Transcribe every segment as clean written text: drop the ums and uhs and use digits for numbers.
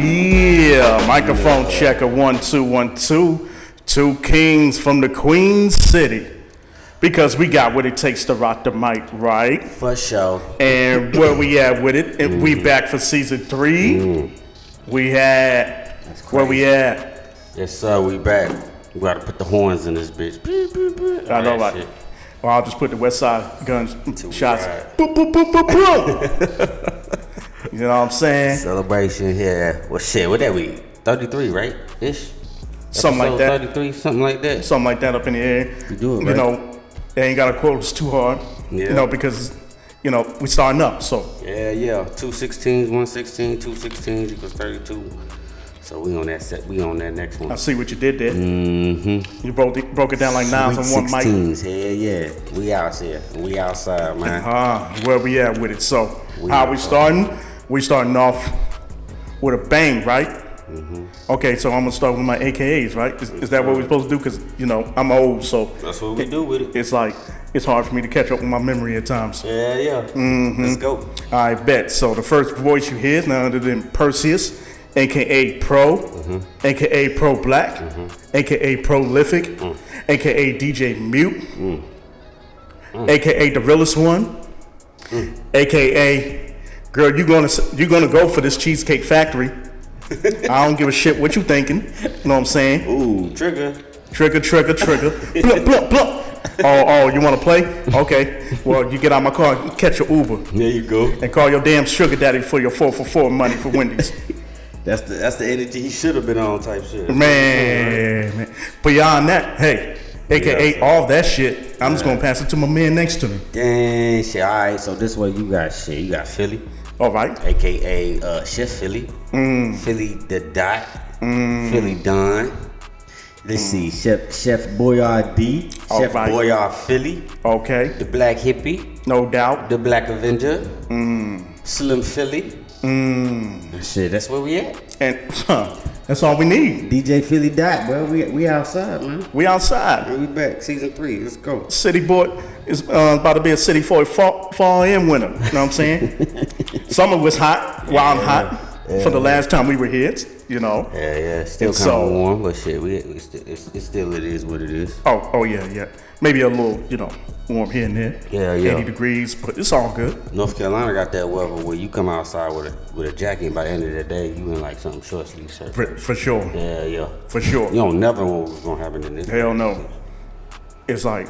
Yeah, microphone checker 1 2 1 2. Two kings from the Queen City. Because we got what it takes to rock the mic, right? For sure. And where we at with it? And we back for season 3. We had where we at? Yes, sir. We back. We gotta put the horns in this bitch. I know, like. Shit. Well, I'll just put the West Side guns shots. Right. Boop, boop, boop, boop, boop. You know what I'm saying? Celebration here. Well, shit. What that we? 33, right? Ish. Something like that. 33, something like that. Something like that up in the air. You do it, right? You know, they ain't gotta quote us too hard. Yeah. You know, because we starting up. So Yeah. 2 16s, 1 16, 2 16s equals 32. So we on that set. We on that next one. I see what you did there. Mm-hmm. You broke it down like nines on one mic. 16s, hell yeah. We out here. We outside, man. Where we at with it? So We how we outside. starting? We starting off with a bang, right? Mm-hmm. Okay, so I'm gonna start with my AKAs, right? Is that what we're supposed to do? Because I'm old, so That's what we do with it. it's like it's hard for me to catch up with my memory at times. Yeah. Mm-hmm. Let's go. I bet. So the first voice you hear is none other than Perseus, aka Pro, aka Pro Black, aka Prolific, aka DJ Mute, aka the realest one, aka girl, you gonna go for this Cheesecake Factory. I don't give a shit what you thinking. You know what I'm saying? Ooh, trigger. Trigger. Blup, blup, blup. Oh, you want to play? Okay. Well, you get out my car, catch your Uber, There you go. and call your damn sugar daddy for your 4 for 4 money for Wendy's. That's the energy he should have been on type shit. Man. Beyond that, hey, AKA all that shit, I'm just going to pass it to my man next to me. Dang shit. All right, so this way you got shit. You got Philly, All right. aka Chef Philly, Philly the Dot, Philly Don. Let's see, Chef Boyardee, All Chef right. Boyard Philly, Okay. the Black Hippie, No doubt. the Black Avenger, Slim Philly. Shit, that's where we at. And that's all we need. DJ Philly Dot, bro. We outside, man. We outside. We back, season 3. Let's go. City boy is about to be a city for fall in winter. You know what I'm saying? Summer was hot, wild hot for the last time we were here. Yeah. Still And kind of so- warm, but shit, it's still it is what it is. Oh yeah. Maybe a little, warm here and there. Yeah. 80 degrees, but it's all good. North Carolina got that weather where you come outside with a jacket. By the end of the day, you in like something short sleeve shirt. For sure. Yeah. For sure. You don't never know what's gonna happen in this. Hell no. It's like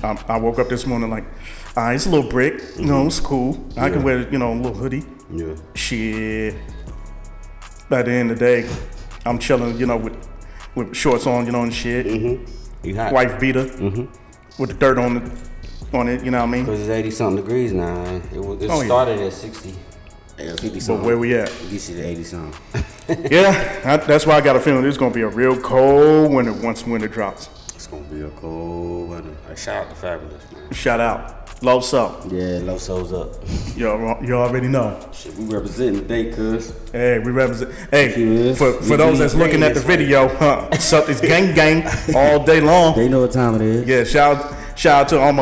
I woke up this morning like, it's a little brick. It's cool. I can wear a little hoodie. Yeah. Shit. By the end of the day, I'm chilling, with shorts on, and shit. You hot? Wife beater with the dirt on it. You know what I mean? Cause it's 80 something degrees now. It Oh, yeah. started at 60. Yeah, 50 But something. where we at? Get you to 80 something. Yeah, that's why I got a feeling it's gonna be a real cold winter once winter drops. It's gonna be a cold winter. Shout out to Fabulous, man. Shout out. Low up. Yeah, low souls up. You already know. Shit, we representing today, cuz. Hey, we represent. Hey, Yes. for those that's looking at the video, Celtics gang all day long. They know what time it is. Yeah, shout out to all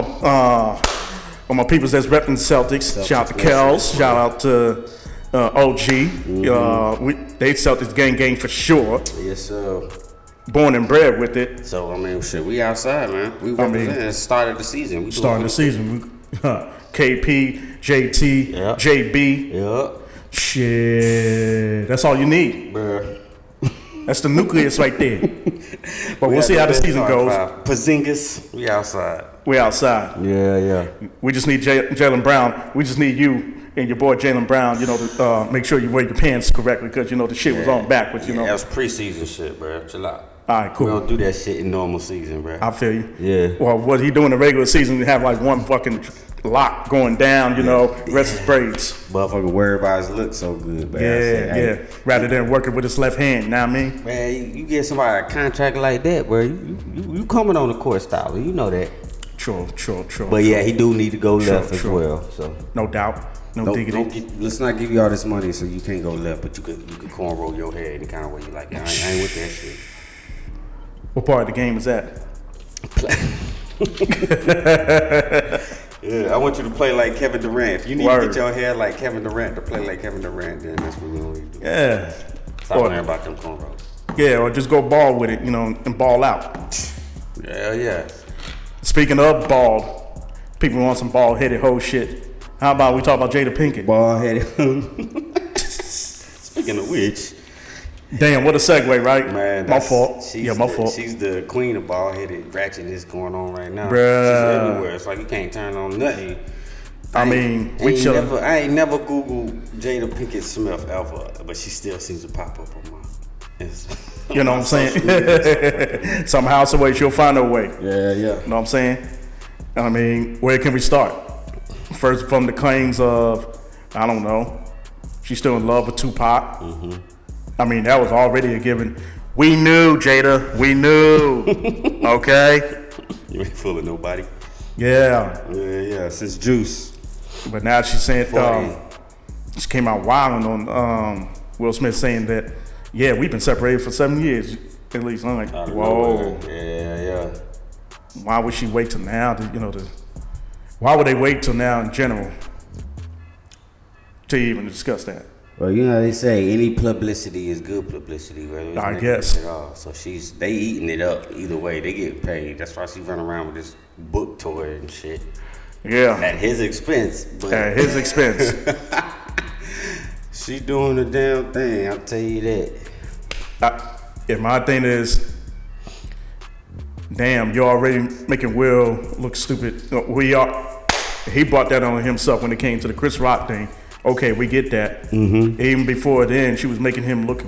my peoples that's repping Celtics. Shout out to Kels. Shout out to OG. They Celtics gang for sure. Yes, sir. Born and bred with it. So, I mean, shit, we outside, man. We representing the start of the season. We Starting the season. KP, JT, Yep. JB. Yeah. Shit. That's all you need. Bruh. That's the nucleus right there. But we'll see how the season goes. Porzingis, we outside. We outside. Yeah. We just need Jalen Brown. We just need you and your boy Jalen Brown, to make sure you wear your pants correctly because, the shit was on backwards, That was preseason shit, bro. Chill out. All right, cool. We don't do that shit in normal season, bro. I feel you. Yeah. Well, what he doing in the regular season, have like one fucking lock going down, rest his braids. Motherfucker worried about his look so good, man. Yeah. Rather than working with his left hand, know what I mean? Man, you get somebody a contract like that, bro. You coming on the court style, you know that. True. But yeah, he do need to go left as well. So no doubt. No diggity. Let's not give you all this money so you can't go left, but you could cornroll your hair any kind of way you like. I ain't with that shit. What part of the game is that? Yeah, I want you to play like Kevin Durant. If you need Word. to get your hair like Kevin Durant to play like Kevin Durant, then that's what we're gonna do. Yeah. Stop learning about them cornrows. Yeah, or just go bald with it, and ball out. Yeah. Speaking of bald, people want some bald-headed hoe shit. How about we talk about Jada Pinkett? Bald-headed. Speaking of which. Damn, what a segue, right? Man, my fault. My fault. She's the queen of bald-headed ratchetness going on right now. Bruh. She's everywhere. It's like you can't turn on nothing. I ain't never Googled Jada Pinkett Smith ever, but she still seems to pop up on my. You know what I'm saying? Somehow, some way, she'll find her way. Yeah. You know what I'm saying? I mean, where can we start? First, from the claims of, I don't know, she's still in love with Tupac. Mm-hmm. I mean, that was already a given. We knew, Jada. We knew. Okay? You ain't fooling nobody. Yeah. Since Juice. But now she's saying, she came out wilding on Will Smith saying that, yeah, we've been separated for 7 years, at least. I'm like, whoa. Yeah. Why would she wait till now why would they wait till now in general to even discuss that? Well, they say any publicity is good publicity, whether I guess. at all. So they eating it up either way. They get paid. That's why she run around with this book tour and shit. Yeah. At his expense. At his expense. She doing the damn thing, I'll tell you that. My thing is, damn, you're already making Will look stupid. He brought that on himself when it came to the Chris Rock thing. Okay, we get that. Mm-hmm. Even before then, she was making him look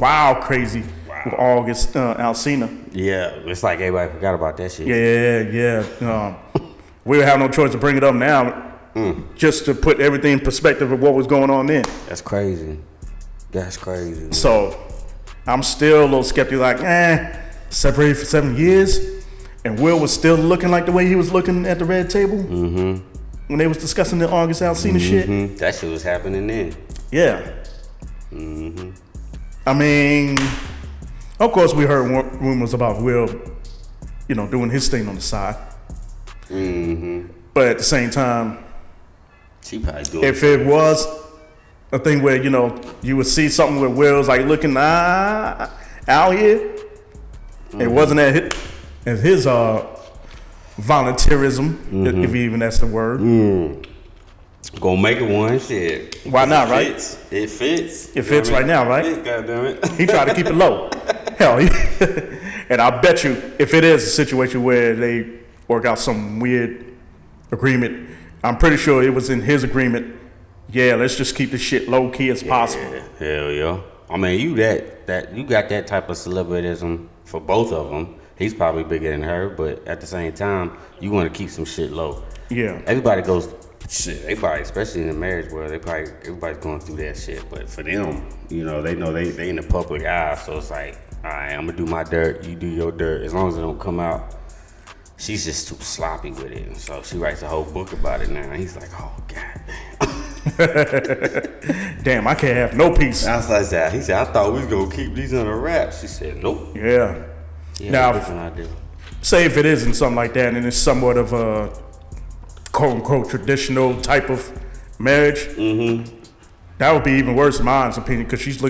wild crazy with August Alsina. Yeah, it's like everybody forgot about that shit. Yeah. We have no choice to bring it up now. Just to put everything in perspective of what was going on then. That's crazy. Man. So, I'm still a little skeptical, like, separated for 7 years, and Will was still looking like the way he was looking at the red table when they was discussing the August Alsina shit. That shit was happening then. Yeah. I mean, of course we heard rumors about Will, doing his thing on the side. But at the same time, she probably doing if it was a thing where, you would see something where Will's like looking out here, it wasn't at his volunteerism, if even that's the word. Gonna make it one, shit. Why not, right? It fits. It fits right now, right? God damn it. He tried to keep it low. Hell, and I bet you, if it is a situation where they work out some weird agreement, I'm pretty sure it was in his agreement. Yeah, let's just keep the shit low key as possible. Hell yeah. I mean, you got that type of celebritism for both of them. He's probably bigger than her, but at the same time, you want to keep some shit low. Yeah. Everybody goes everybody, especially in the marriage world, everybody's going through that shit. But for them, they know they in the public eye, so it's like, all right, I'm gonna do my dirt, you do your dirt. As long as it don't come out. She's just too sloppy with it, and so she writes a whole book about it now. And he's like, oh god. Damn, I can't have no peace. I was like that. He said, I thought we was gonna keep these under wraps. She said, nope. Yeah. Now, say if it isn't something like that, and it's somewhat of a quote unquote traditional type of marriage, that would be even worse in my opinion, because she's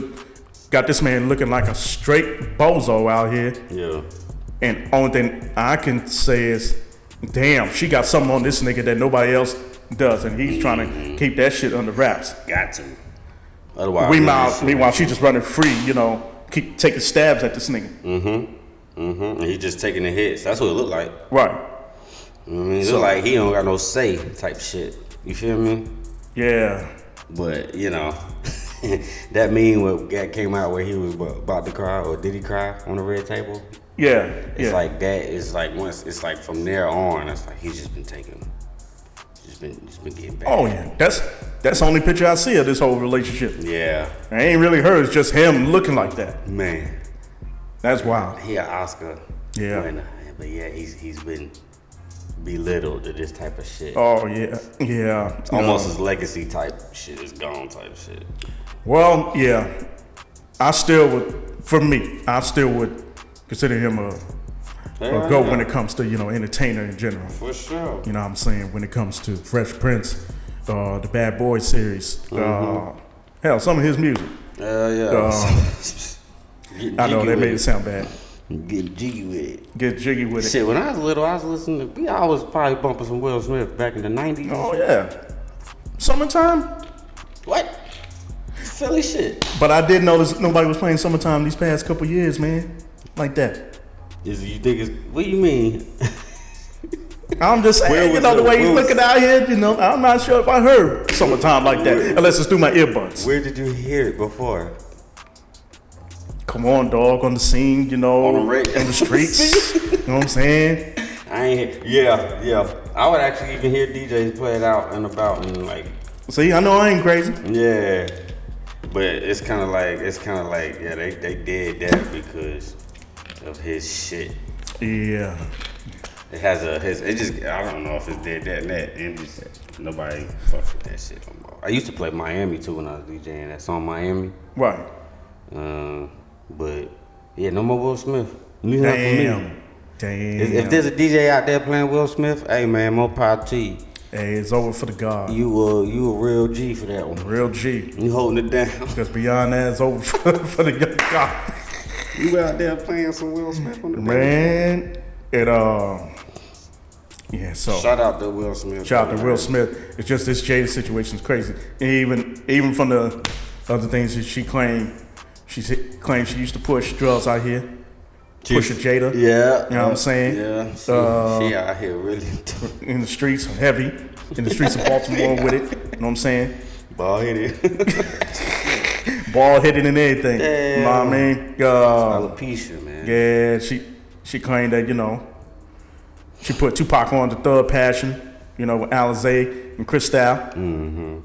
got this man looking like a straight bozo out here. Yeah. And only thing I can say is, damn, she got something on this nigga that nobody else does, and he's trying to keep that shit under wraps. Got to. Otherwise, meanwhile, she's just running free, keep taking stabs at this nigga. And he just taking the hits. That's what it looked like. Right. It look like he don't got no say type shit. You feel me? Yeah. But, that meme what came out where he was about to cry, or did he cry on the red table? Yeah. It's like that. It's like once. It's like from there on. It's like he's just been taking. Just been getting back. Oh yeah, that's the only picture I see of this whole relationship. Yeah. It ain't really her. It's just him looking like that. Man. That's wild. He an Oscar. Yeah. Winner. But yeah, he's been belittled to this type of shit. Oh yeah. It's almost his legacy type shit is gone type shit. Well, yeah. I still would consider him a GOAT when it comes to, entertainer in general. For sure. You know what I'm saying? When it comes to Fresh Prince, the Bad Boy series, hell, some of his music. I know that made it sound bad. Get jiggy with it. Get jiggy with it. Shit, when I was little, I was listening to. I was probably bumping some Will Smith back in the '90s. Oh yeah, Summertime. What? Philly shit. But I did notice nobody was playing Summertime these past couple years, man. Like that. You think it's? What do you mean? I'm just saying, the way you looking out here, I'm not sure if I heard Summertime like that, unless it's through my earbuds. Where did you hear it before? Come on, dog, on the scene, on the streets. You know what I'm saying? I ain't hear. Yeah. I would actually even hear DJs play it out and about and like. See, I know I ain't crazy. Yeah, but it's kind of like they did that because of his shit. Yeah. It has I don't know if it's did that and that. And just, nobody fucks with that shit no more. I used to play Miami too when I was DJing. That song Miami. Right. But yeah, no more Will Smith. Damn. If there's a DJ out there playing Will Smith, hey man, more power to you. Hey, it's over for the God. You a real G for that one. Real G. You holding it down. Because beyond that, it's over for the young God. You out there playing some Will Smith on the man. Yeah, so shout out to Will Smith. Shout out to Will Smith. It's just this Jada situation is crazy. And even from the other things that she claimed she used to push drugs out here. Pusha Jada. Yeah. You know what I'm saying? Yeah. She out here really in the streets, heavy. In the streets of Baltimore with it. You know what I'm saying? Bald headed. Bald headed and everything. Yeah. You know what I mean? Alopecia, man. Yeah, she claimed that, she put Tupac on the Thug Passion, with Alizé and Cristal. Mm-hmm.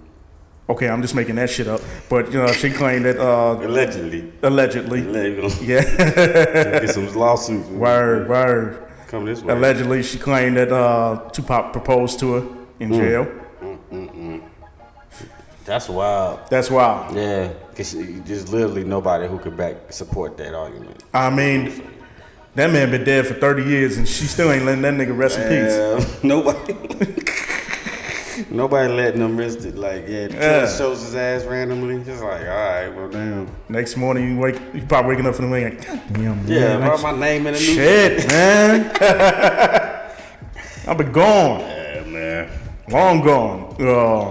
Okay, I'm just making that shit up. But, she claimed that... Allegedly. Yeah. Get some lawsuits. Word. Come this way. Allegedly, she claimed that Tupac proposed to her in jail. That's wild. Yeah, because there's literally nobody who could support that argument. I mean... That man been dead for 30 years and she still ain't letting that nigga rest in peace. Nobody letting him rest it. Like, the shows his ass randomly. Just like, all right, well, damn. Next morning, you probably waking up from the wing like, God damn, man. Yeah, write my name in the news. Shit, man. I've been gone. Yeah, man. Long gone.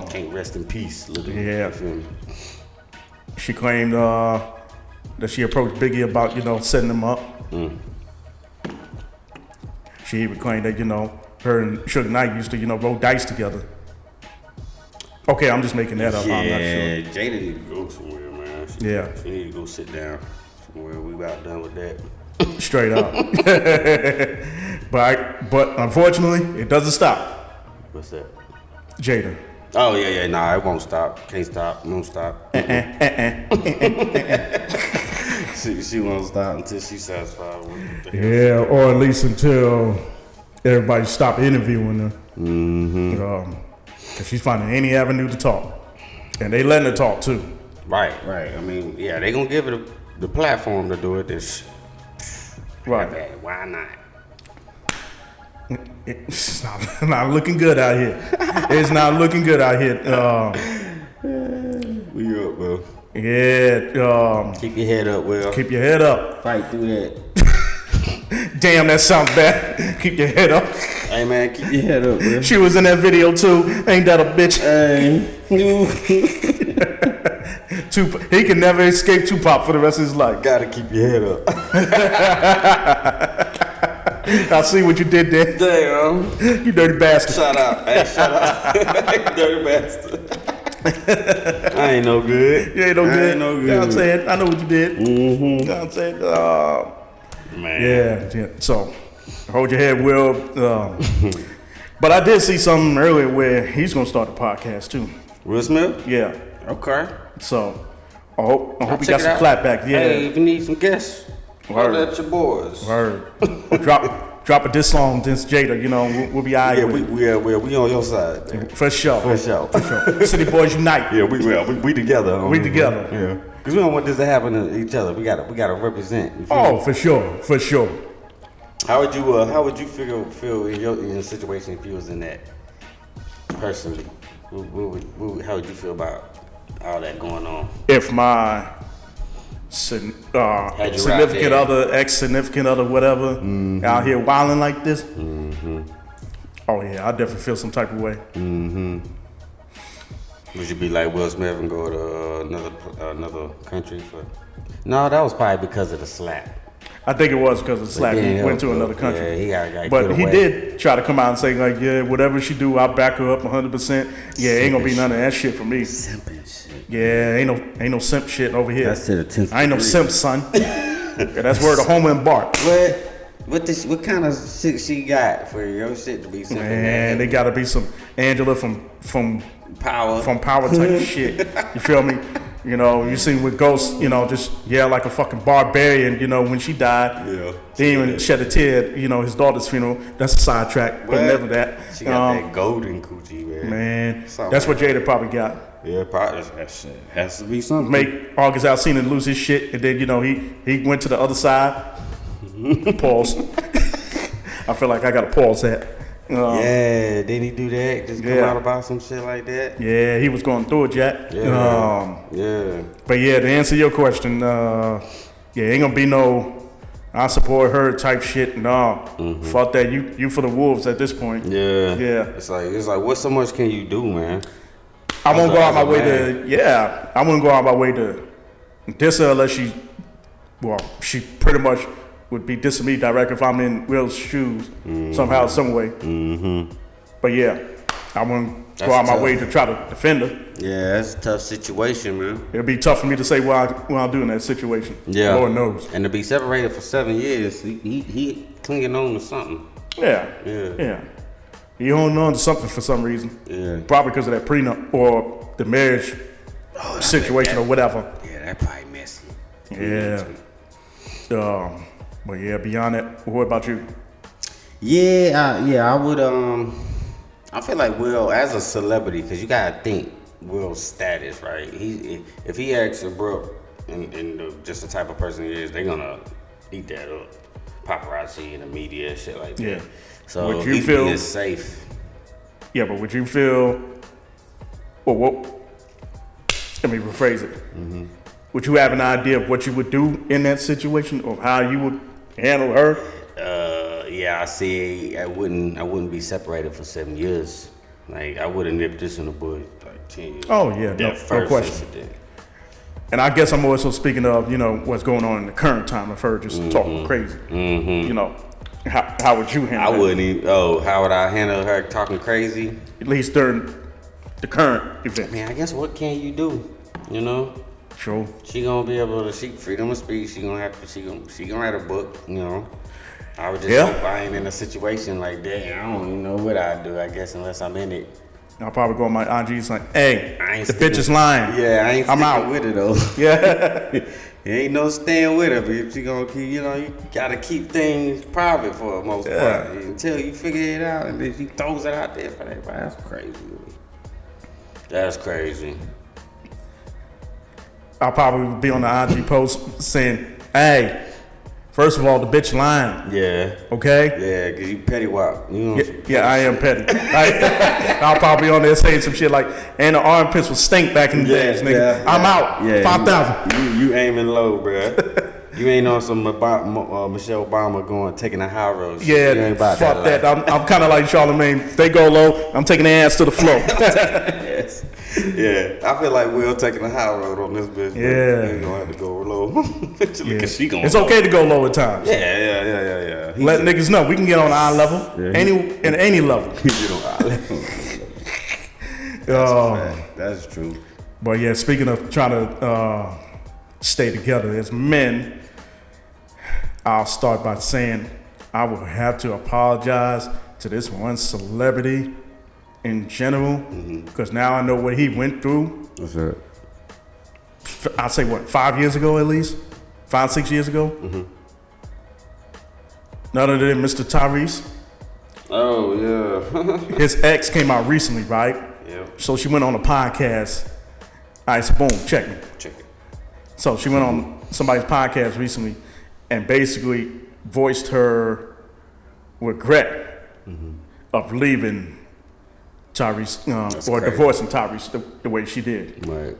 Can't rest in peace, literally. Yeah. She claimed that she approached Biggie about, setting him up. She even claimed that, her and Suge Knight used to, roll dice together. Okay, I'm just making that up. Yeah, I'm not sure. Jada need to go somewhere, man. She need to go sit down somewhere. We about done with that. Straight up. But unfortunately, it doesn't stop. What's that? Jada. Oh, yeah. Nah, it won't stop. Can't stop. Won't stop. She won't stop until she's satisfied with it. Yeah, or at least until everybody stop interviewing her. Mm-hmm. Because she's finding any avenue to talk. And they letting her talk, too. Right. I mean, yeah, they going to give it the platform to do it. Right. Why not? It's not looking good out here. It's not looking good out here. We up, bro. Yeah. Keep your head up, Will. Keep your head up. Fight through that. Damn, that sounds bad. Keep your head up. Hey, man, keep your head up, bro. She was in that video, too. Ain't that a bitch? Hey. He can never escape Tupac for the rest of his life. Gotta keep your head up. I see what you did there. Damn. You dirty bastard. Shout out. Hey, shout out. Dirty bastard. I ain't no good. You ain't no good. You know what I'm saying? I know what you did. Mm-hmm. You know what I'm saying? Man. Yeah. So, hold your head, Will. But I did see something earlier where he's going to start a podcast, too. Will Smith? Yeah. Okay. So, I hope he got some clapback. Yeah. Hey, if you need some guests, holler at your boys. Word. Drop a diss song against Jada, we'll be all right. Yeah, we on your side. For sure. For sure. City Boys Unite. Yeah, we together. We together. Yeah. Because we don't want this to happen to each other. We gotta represent. Oh, for sure. How would you feel in your situation if you was in that personally? How would you feel about all that going on? If my significant other, ex-significant other, whatever, out here wilding like this. Oh yeah, I definitely feel some type of way. Would you be like Will Smith and go to another country for? No, that was probably because of the slap. I think it was because of the slap. He went to another country. Yeah, but he did try to come out and say like, yeah, whatever she do, I'll back her up 100%. Yeah, ain't gonna be none of that shit for me. Simping shit. Yeah, ain't no simp shit over here. That's to the 10th. I ain't no simp, son. Yeah, that's word of Homer and Bart. What kind of shit she got for your shit to be simping? Man, they gotta be some Angela from Power type shit. You feel me? You know, you seen with Ghost, you know, just like a fucking barbarian, you know, when she died. Yeah. Didn't even shed a tear, you know, his daughter's funeral. That's a sidetrack, but never that. She got that golden coochie, man. Man, that's what Jada probably got. Yeah, probably. That shit has to be something. Make August Alsina lose his shit, and then, you know, he went to the other side. Pause. I feel like I gotta pause that. Yeah, did he do that? Just come out about some shit like that? Yeah, he was going through it, Jack. Yeah. But yeah, to answer your question, ain't gonna be no I support her type shit. No. Fuck that. You for the Wolves at this point. Yeah. Yeah. It's like what so much can you do, man? I won't go out my way I wouldn't go out my way to diss her unless she pretty much would be dissing me direct if I'm in Will's shoes somehow, some way. But yeah, I wouldn't go out my way to try to defend her. Yeah, that's a tough situation, man. It'd be tough for me to say what I'll do in that situation. Yeah. Lord knows. And to be separated for 7 years, he clinging on to something. Yeah. He holding on to something for some reason. Yeah. Probably because of that prenup or the marriage situation or whatever. Yeah, that probably messy. Yeah. But yeah, beyond that, what about you? I would. I feel like Will, as a celebrity, because you gotta think Will's status, right? If he acts abrupt and just the type of person he is, they're gonna eat that up. Paparazzi and the media and shit like that. Yeah. So would you feel is safe? Yeah, but would you feel? Well, what? Let me rephrase it. Would you have an idea of what you would do in that situation, or how you would handle her? I see. I wouldn't be separated for 7 years. Like I would have nipped this in the bud like 10 years. Oh yeah, no question. Incident. And I guess I'm also speaking of what's going on in the current time of her just talking crazy. You know, how would you handle? I wouldn't even. Oh, how would I handle her talking crazy? At least during the current event. Man, I guess what can you do? You know. Sure. She gonna be able to seek freedom of speech. She gonna write a book. You know. I would just hope I ain't in a situation like that. I don't even know what I'd do. I guess unless I'm in it. I'll probably go on my IG like, hey, the bitch is lying. Yeah, I'm out with it though. Yeah. Ain't no staying with her, but if she gonna keep, you gotta keep things private for the most part until you figure it out, and then she throws it out there for that. That's crazy. That's crazy. I'll probably be on the IG post saying, hey, first of all, the bitch lying. Yeah. Okay? Yeah, because you petty wop. I am petty. I'll probably be on there saying some shit like, and the armpits was stink back in the days, nigga. I'm out. Yeah, 5,000. You aiming low, bruh. You ain't on some Michelle Obama taking a high road. Yeah, you ain't about fuck that. I'm kind of like Charlamagne. If they go low, I'm taking their ass to the floor. Yes. Yeah, I feel like Will taking a high road on this bitch. Yeah. He's gonna have to go low. It's okay to go low at times. Yeah. Let niggas know we can get on eye level, any level. Get on eye level. That's true. But yeah, speaking of trying to stay together as men, I'll start by saying I will have to apologize to this one celebrity in general, because now I know what he went through. What's that? I'd say 5 years ago at least? 5-6 years ago? None other than Mr. Tyrese. Oh, yeah. His ex came out recently, right? Yeah. So she went on a podcast. All right, so boom, check me. Check it. So she went on somebody's podcast recently and basically voiced her regret of leaving Tyrese, or divorcing Tyrese the way she did. Right.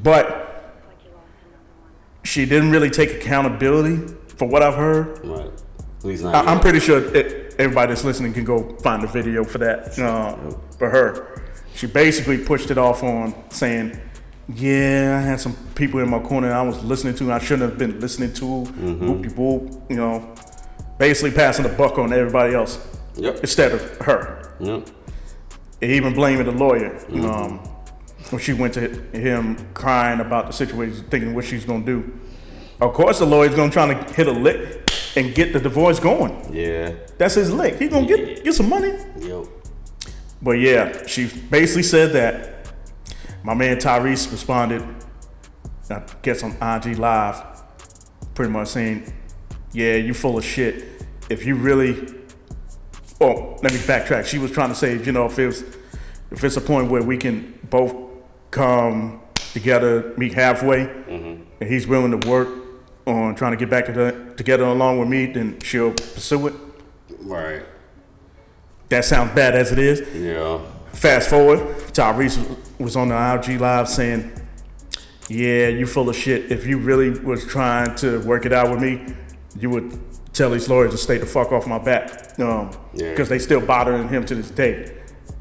But she didn't really take accountability for what I've heard. Right. At least not I'm yet. pretty sure everybody that's listening can go find the video for that. For her, she basically pushed it off on saying, "Yeah, I had some people in my corner I was listening to. I shouldn't have been listening to. Whoop-de-whoop." Basically passing the buck on everybody else instead of her. Yep. And even blaming the lawyer. When she went to him crying about the situation, thinking what she's gonna do. Of course, the lawyer's gonna try to hit a lick and get the divorce going. Yeah. That's his lick. He's gonna get some money. Yep. But yeah, she basically said that. My man Tyrese responded, I guess on IG Live, pretty much saying, "Yeah, you full of shit. If you really," oh, let me backtrack. She was trying to say, if it's a point where we can both come together, meet halfway, and he's willing to work on trying to get back together along with me, then she'll pursue it. Right. That sounds bad as it is. Yeah. Fast forward, Tyrese was on the IG Live saying, "Yeah, you full of shit. If you really was trying to work it out with me, you would tell these lawyers to stay the fuck off my back." Because they still bothering him to this day.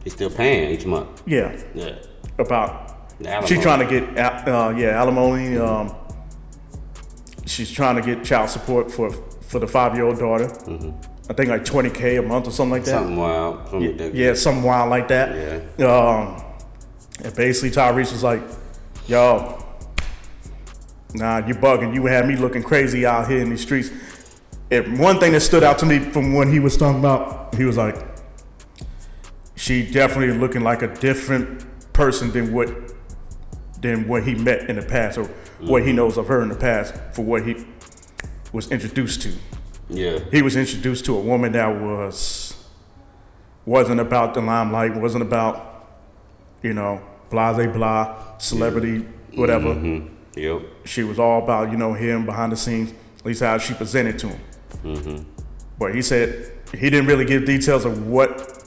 He's still paying each month. Yeah. Yeah. About Alimony. she trying to get alimony. She's trying to get child support for the 5-year-old daughter. I think like $20K a month or something like that. Something wild. Something wild like that. Yeah. And basically Tyrese was like, "Yo, nah, you bugging. You had me looking crazy out here in these streets." And one thing that stood out to me from when he was talking about, he was like, "She definitely looking like a different person than what he met in the past, or what he knows of her in the past, for what he was introduced to." Yeah. He was introduced to a woman that wasn't about the limelight, wasn't about, blase blah, celebrity, whatever. Yep. She was all about, him behind the scenes, at least how she presented to him. But he said he didn't really give details of what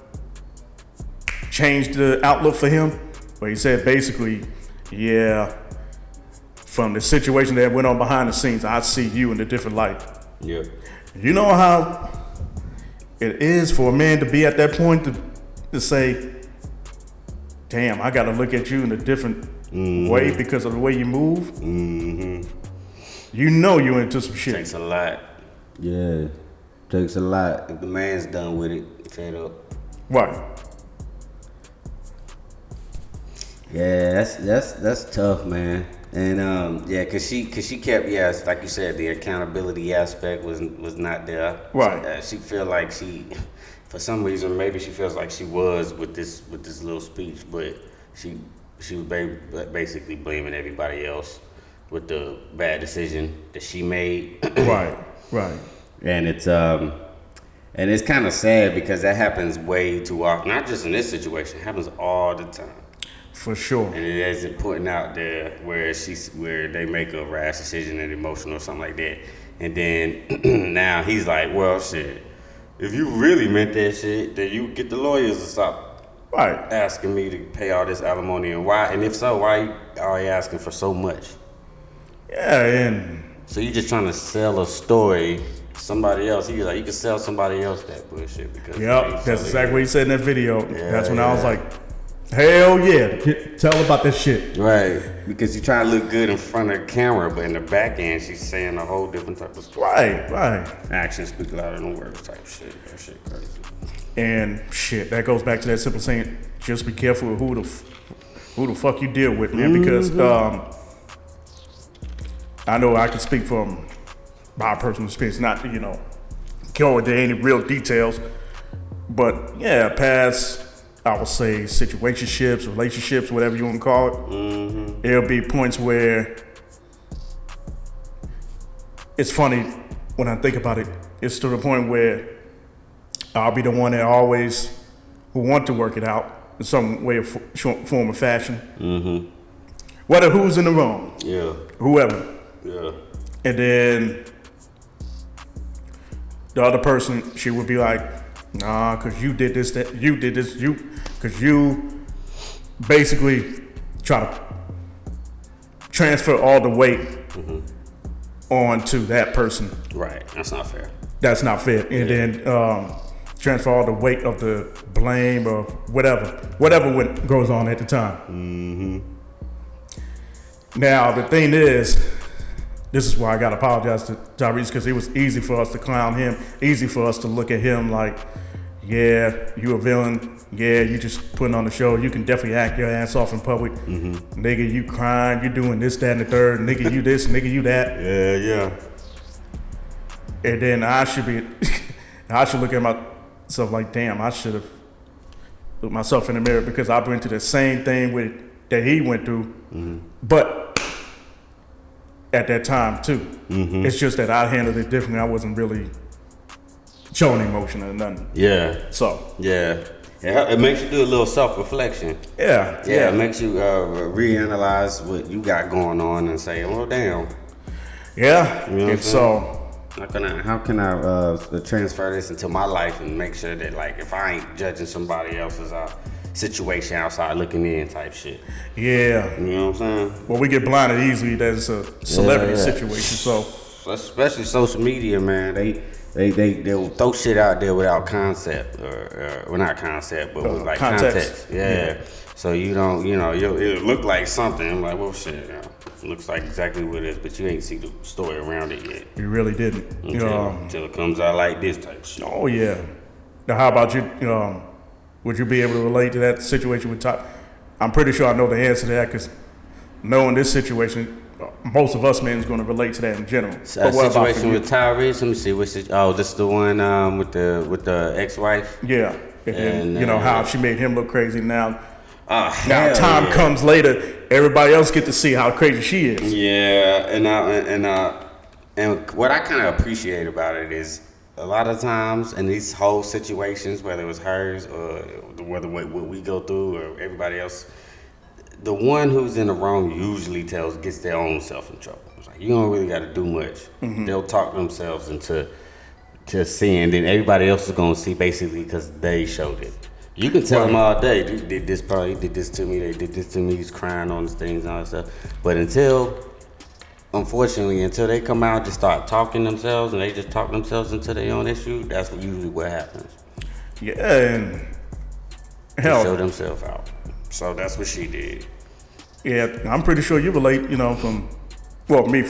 changed the outlook for him. But he said basically, yeah, from the situation that went on behind the scenes, I see you in a different light. Yep. You know how it is for a man to be at that point to say, "Damn, I got to look at you in a different way because of the way you move." You know you into some shit. Takes a lot. Yeah, takes a lot. If the man's done with it, fed up. Right. Yeah, that's tough, man. And cause she kept, like you said, the accountability aspect was not there. Right. She feel like for some reason, maybe she feels like she was with this little speech, but she was basically blaming everybody else with the bad decision that she made. Right. And it's kind of sad because that happens way too often. Not just in this situation, it happens all the time. For sure. And it isn't putting out there where they make a rash decision and emotional or something like that. And then now he's like, "Well, shit, if you really meant that shit, then you get the lawyers to stop asking me to pay all this alimony, and why? And if so, why are you asking for so much?" Yeah, and so you just trying to sell a story to somebody else. He's like, you can sell somebody else that bullshit because that's exactly what he said in that video. That's when I was like, hell yeah, tell about this shit. Right, because you try to look good in front of the camera, but in the back end, she's saying a whole different type of story. Right. Actions speak louder than words type shit. That shit crazy. And shit, that goes back to that simple saying, just be careful with who the fuck you deal with, man, because I know I can speak from my personal experience, not, go into any real details, but yeah, past, I would say, situationships, relationships, whatever you want to call it. There'll be points where it's funny when I think about it. It's to the point where I'll be the one that always who want to work it out in some way, of form, or fashion. Whether who's in the wrong, whoever. Yeah. And then the other person, she would be like, "Nah, cause you did this, cause you basically try to transfer all the weight onto that person. Right. That's not fair. That's not fair. And then transfer all the weight of the blame or whatever goes on at the time. Mm-hmm. Now, the thing is, this is why I got to apologize to Tyrese, because it was easy for us to clown him, easy for us to look at him like, yeah, you a villain. Yeah, you just putting on the show. You can definitely act your ass off in public. Mm-hmm. Nigga, you crying. You doing this, that, and the third. Nigga, you this. Nigga, you that. Yeah. And then I should look at myself like, damn, I should have looked myself in the mirror, because I went through the same thing that he went through. Mm-hmm. But at that time, too. Mm-hmm. It's just that I handled it differently. I wasn't really showing emotion or nothing. Yeah. So. Yeah. It makes you do a little self-reflection. Yeah. It makes you reanalyze what you got going on and say, oh, damn. Yeah. You know and so. How can I transfer this into my life and make sure that, like, if I ain't judging somebody else's situation outside looking in type shit. Yeah. You know what I'm saying? Well, we get blinded easily. That's a celebrity situation. So. Especially social media, man. They'll throw shit out there without concept, or not concept, but with like context. Yeah. So you don't, it'll look like something. I'm like, well, shit, it looks like exactly what it is, but you ain't see the story around it yet. You really didn't. Until it comes out like this type shit. Oh yeah. Now, how about you? Would you be able to relate to that situation with Ty? I'm pretty sure I know the answer to that, because knowing this situation, most of us men is going to relate to that in general. But what situation with Tyrese? Let me see. This is the one with the ex-wife. Yeah, and how she made him look crazy. Now time comes later, everybody else get to see how crazy she is. Yeah, and what I kind of appreciate about it is a lot of times in these whole situations, whether it was hers or whether what we go through or everybody else, the one who's in the wrong usually gets their own self in trouble. It's like, you don't really got to do much. Mm-hmm. They'll talk themselves into sin, then everybody else is going to see basically because they showed it. You can tell them all day, they did this to me, they did this to me, he's crying on these things and all that stuff. But unfortunately, until they come out and just start talking themselves and they just talk themselves into their own issue, that's usually what happens. Yeah, and hell, they show themselves out. So that's what she did. Yeah, I'm pretty sure you relate, from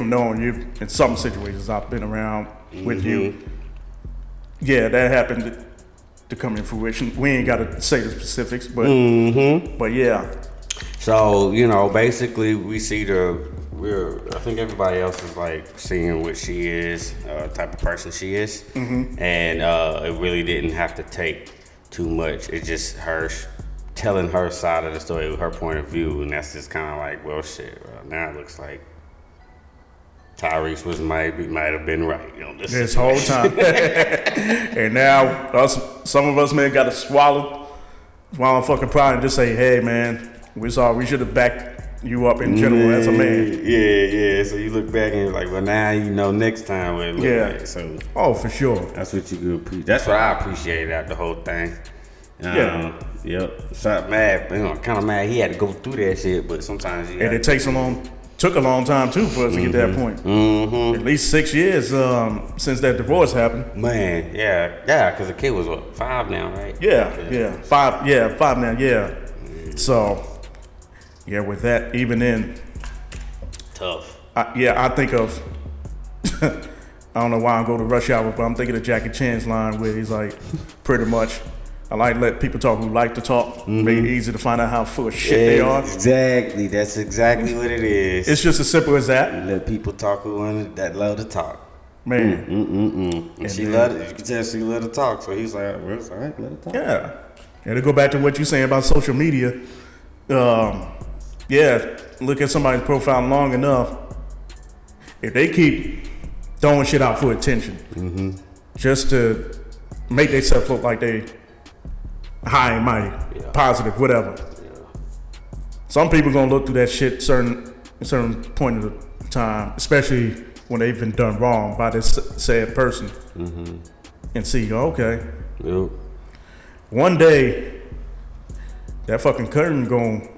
knowing you in some situations I've been around with you. Yeah, that happened to come in fruition. We ain't got to say the specifics, but yeah. So, basically we see I think everybody else is like seeing what she is, type of person she is. Mm-hmm. And it really didn't have to take too much. It's just her telling her side of the story, her point of view, and that's just kind of like, well, shit. Well, now it looks like Tyrese might have been right, this whole time. And now some of us men got to swallow fucking pride and just say, hey, man, we should have backed you up in general as a man. Yeah. So you look back and you're like, well, now next time what it look like. So for sure. That's what you could appreciate. That's what I appreciated out the whole thing. Yep. So mad, kind of mad he had to go through that shit, but sometimes and it took a long time too for us to get that point. Mm-hmm. At least 6 years since that divorce happened. Man, yeah, because the kid was 5 now, right? Yeah, 5 now, yeah. So, with that, even then, tough. I think of. I don't know why I'm going to Rush Hour, but I'm thinking of Jackie Chan's line where he's like, pretty much, I like to let people talk who like to talk. Make it easy to find out how full of shit they are. Exactly. That's exactly what it is. It's just as simple as that. You let people talk that love to talk. Man. And she loved it. You can tell she loved to talk. So he's like, well, it's all right, let her talk. Yeah. And to go back to what you're saying about social media, look at somebody's profile long enough. If they keep throwing shit out for attention, just to make themselves look like they high and mighty, positive, whatever. Yeah. Some people gonna look through that shit certain point of the time, especially when they've been done wrong by this said person, and see, okay, one day that fucking curtain gonna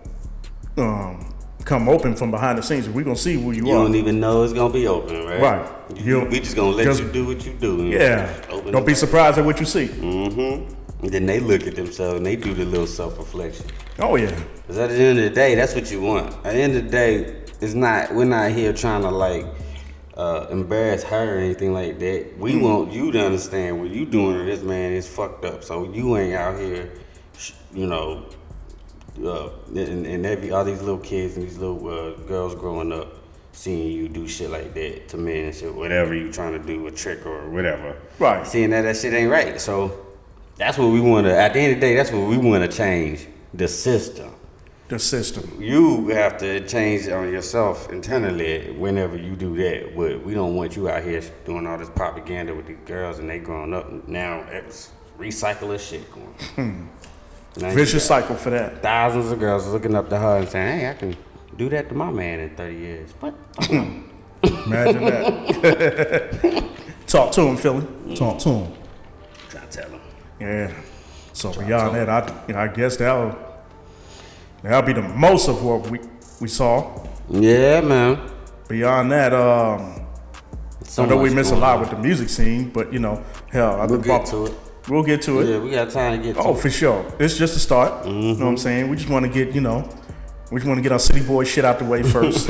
come open from behind the scenes. We're gonna see who you You are. don't even know it's gonna be open, right? Right. We just gonna let you do what you do. Yeah. Don't be surprised at what you see. Mm-hmm. And then they look at themselves and they do the little self-reflection. Oh yeah. Because at the end of the day, that's what you want. At the end of the day, we're not here trying to like embarrass her or anything like that. We want you to understand what you doing to this man is fucked up. So you ain't out here, and all these little kids and these little girls growing up seeing you do shit like that to men and shit, whatever you trying to do, a trick or whatever. Right. Seeing that shit ain't right. So that's what we want to, at the end of the day, that's what we want to change, the system. The system. You have to change on yourself internally whenever you do that. But we don't want you out here doing all this propaganda with these girls and they growing up. Now it's recycling shit going. Vicious cycle for that. Thousands of girls looking up to her and saying, hey, I can do that to my man in 30 years. What? Imagine that. Talk to him, Philly. Talk to him. Try to tell him. Yeah. So beyond that, I guess that'll be the most of what we saw. Yeah, man. Beyond that, I know we miss a lot with the music scene, but hell, We'll get to it. We'll get to it. Yeah, we got time to get to it. Oh, for sure. It's just a start. You know what I'm saying? We just want to get, we just want to get our city boy shit out the way first.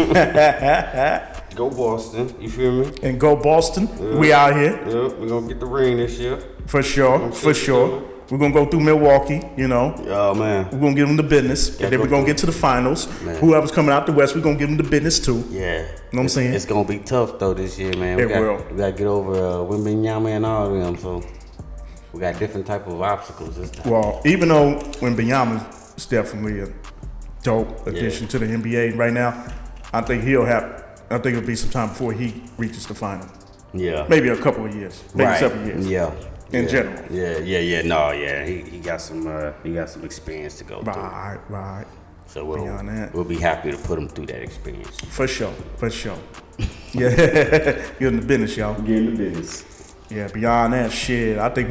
Go Boston, you feel me? And go Boston. Yeah. We out here. Yeah, we're going to get the ring this year. For sure, for sure. We're going to go through Milwaukee, Oh, man. We're going to give them the business. And then we're going to get to the finals. Man. Whoever's coming out the West, we're going to give them the business, too. Yeah. You know what I'm saying? It's going to be tough, though, this year, man. It will. We got to get over Wembanyama and all of them, so we got different type of obstacles this time. Well, even though Wembanyama is definitely a dope addition to the NBA right now, I think it'll be some time before he reaches the final. Yeah. Maybe a couple of years. Maybe several years. Yeah. In general. Yeah. No, yeah. He got some experience to go through. Right. So we'll be happy to put him through that experience. For sure. Yeah. Get in the business, y'all. Get in the business. Yeah, beyond that shit, I think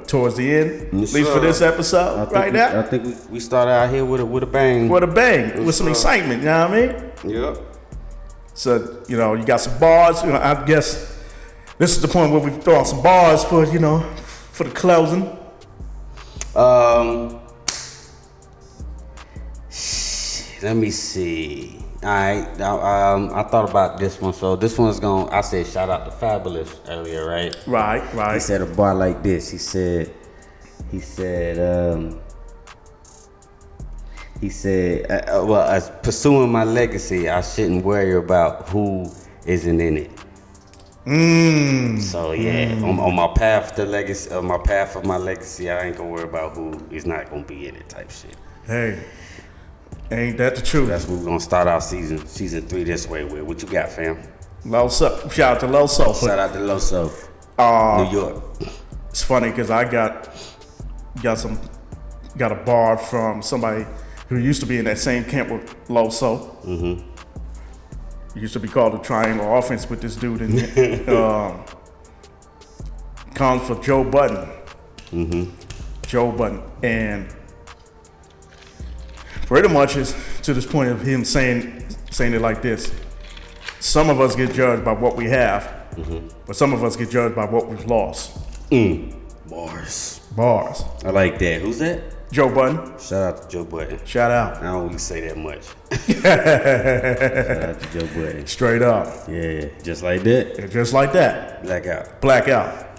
towards the end, at least for this episode now. I think we started out here with a bang. With a bang, with some excitement, you know what I mean? Yep. So, you got some bars. I guess this is the point where we throw out some bars for, for the closing. Let me see. All right, I thought about this one. So this one's I said shout out to Fabulous earlier, right? Right. He said a bar like this. He said, well, as pursuing my legacy, I shouldn't worry about who isn't in it. So yeah, on my path to legacy, on my path of my legacy, I ain't gonna worry about who is not gonna be in it, type shit. Hey, ain't that the truth? That's what we're gonna start our season 3 this way with. What you got, fam? Loso. Shout out to Loso. shout out to Loso, New York. It's funny because I got a bar from somebody who used to be in that same camp with Loso. Mm-hmm. It used to be called the Triangle Offense with this dude in there. Comes for Joe Budden. Mm-hmm. Joe Budden. And pretty much is to this point of him saying it like this. Some of us get judged by what we have, but some of us get judged by what we've lost. Bars. I like that. Who's that? Joe Budden. Shout out to Joe Budden. Shout out. I don't really say that much. shout out to Joe Budden. Straight up. Yeah, just like that. Just like that. Blackout. Blackout.